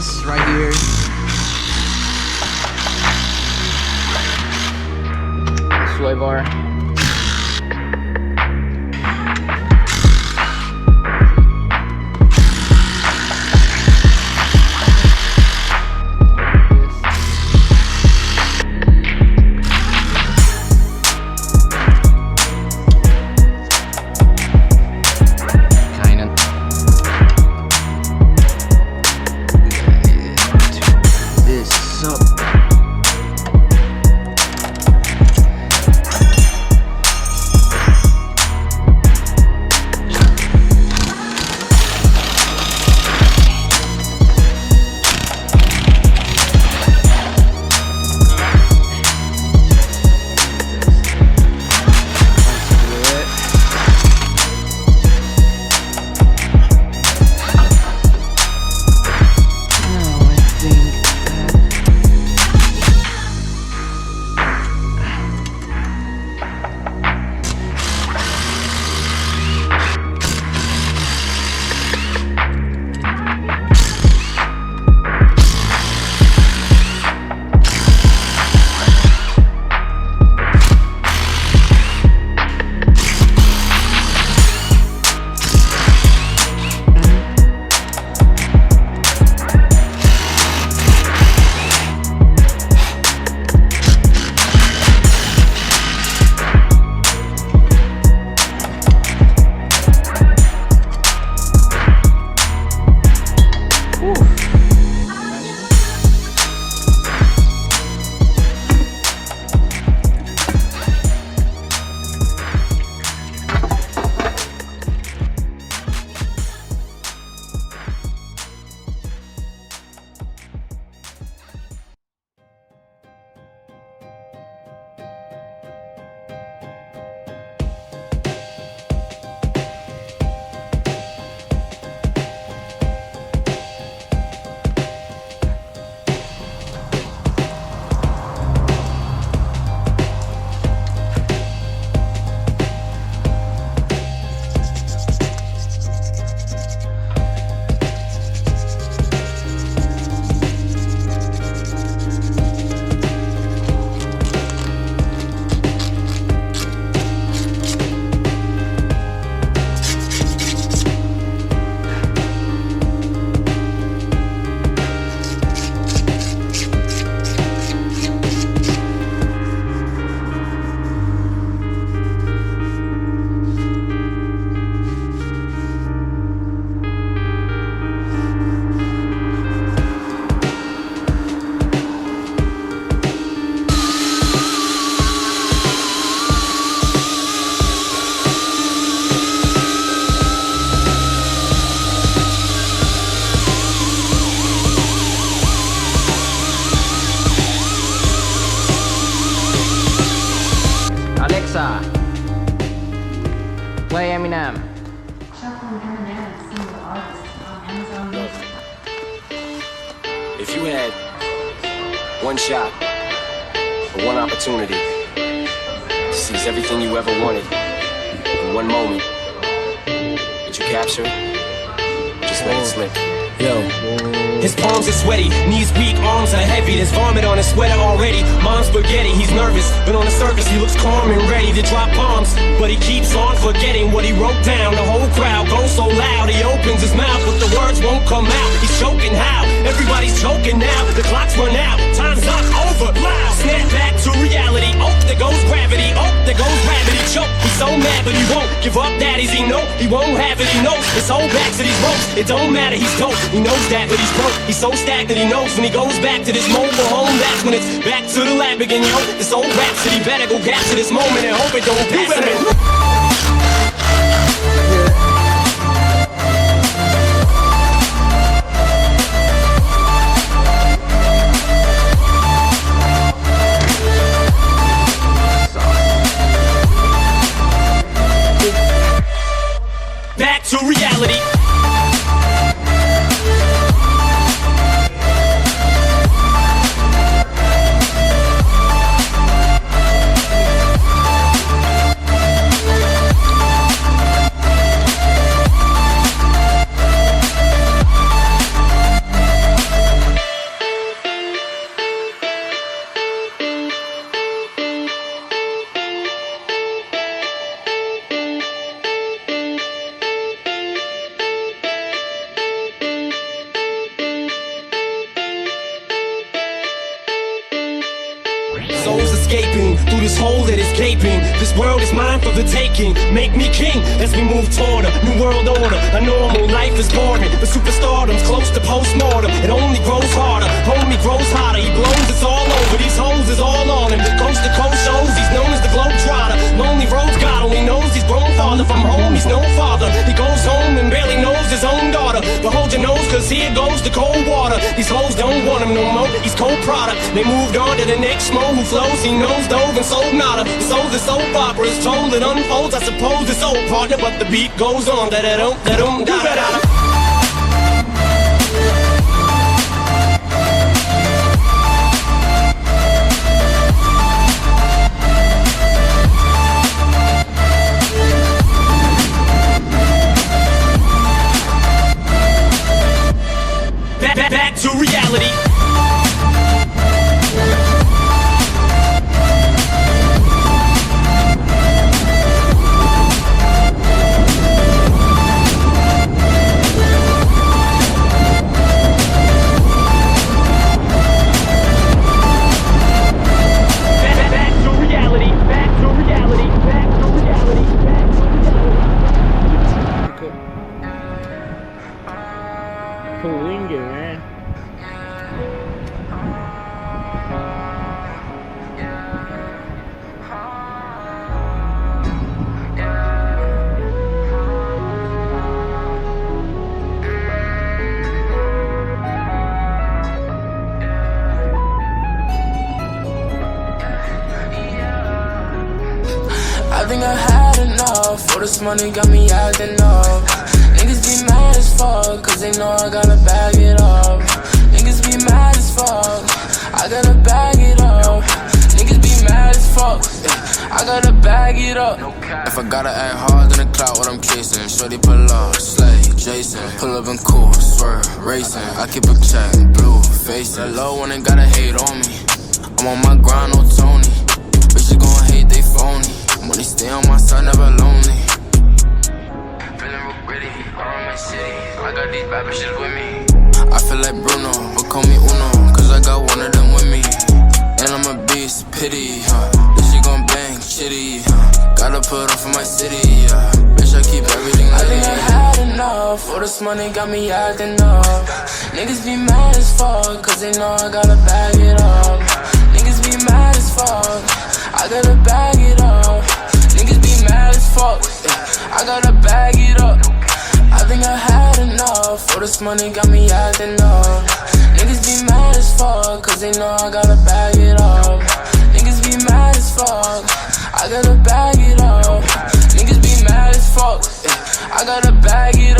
buttons right here. Sway bar. Alexa, play Eminem. Shuffling Eminem is single artist on Amazon Music. If you had one shot or one opportunity to seize everything you ever wanted in one moment, would you capture it? Just let it slip. Yo. His palms are sweaty, knees weak, arms are heavy. There's vomit on his sweater already. Mom's spaghetti, he's nervous, but on the surface he looks calm and ready to drop bombs. But he keeps on forgetting what he wrote down. The whole crowd goes so loud, he opens his mouth, but the words won't come out. He's choking how? Everybody's choking now. The clock's run out, time's up, over. Loud, snap back to reality. Oh, there goes gravity. Oh, there goes gravity. Choke. He's so mad, but he won't give up. Daddies, he know he won't have it. He knows his whole back to these ropes. It don't matter, he's dope. He knows that, but he's broke. He's so stacked that he knows when he goes back to this mobile home, that's when it's back to the lab again, yo. This old rhapsody better go capture this moment and hope it don't pass him. Back to reality. escaping. This world is mine for the taking. Make me king as we move toward a new world order. A normal life is boring, but superstardom's close to postmortem. It only grows harder, homie grows hotter. He blows, it's all over. These hoes is all on him. Coast to coast shows, he's known as the Globetrotter. Lonely roads, God only knows he's grown farther from home. He's no father. He goes home and barely knows his own daughter. But hold your nose, cause here goes the cold water. These hoes don't want him no more. He's cold product. They moved on to the next mo who flows. He knows dove and sold nada. So the soap opera is told, it unfolds. I suppose it's old partner, but the beat goes on. Da-da-dum, da-dum, da-da-da. Back to reality. Cool window, man. I think I had enough. All this money got me acting up. Niggas be mad as fuck, cause they know I gotta bag it up. Niggas be mad as fuck, I gotta bag it up. Niggas be mad as fuck, I gotta bag it up. If I gotta act hard, then the clout what I'm chasing. Shorty pull up, slay, Jason. Pull up and cool, swerve, racing. I keep a check, blue, facing. Low one ain't gotta hate on me. I'm on my grind, no Tony. Bitches gon' hate, they phony. Money stay on my side, never lonely. Feeling real gritty, around my city. I got these bad bitches with me. I feel like Bruno, but call me Uno, cause I got one of them with me. And I'm a beast, pity, This shit gon' bang, chitty, Gotta put on for my city, Bitch, I keep everything lit. I think I had enough. All this money got me acting up. Niggas be mad as fuck, cause they know I gotta bag it up. Niggas be mad as fuck, I gotta bag it up. Niggas be mad as fuck, I gotta bag it up. I think I had enough. All this money got me acting up. Niggas be mad as fuck, cause they know I gotta bag it up. Niggas be mad as fuck, I gotta bag it up. Niggas be mad as fuck, I gotta bag it up.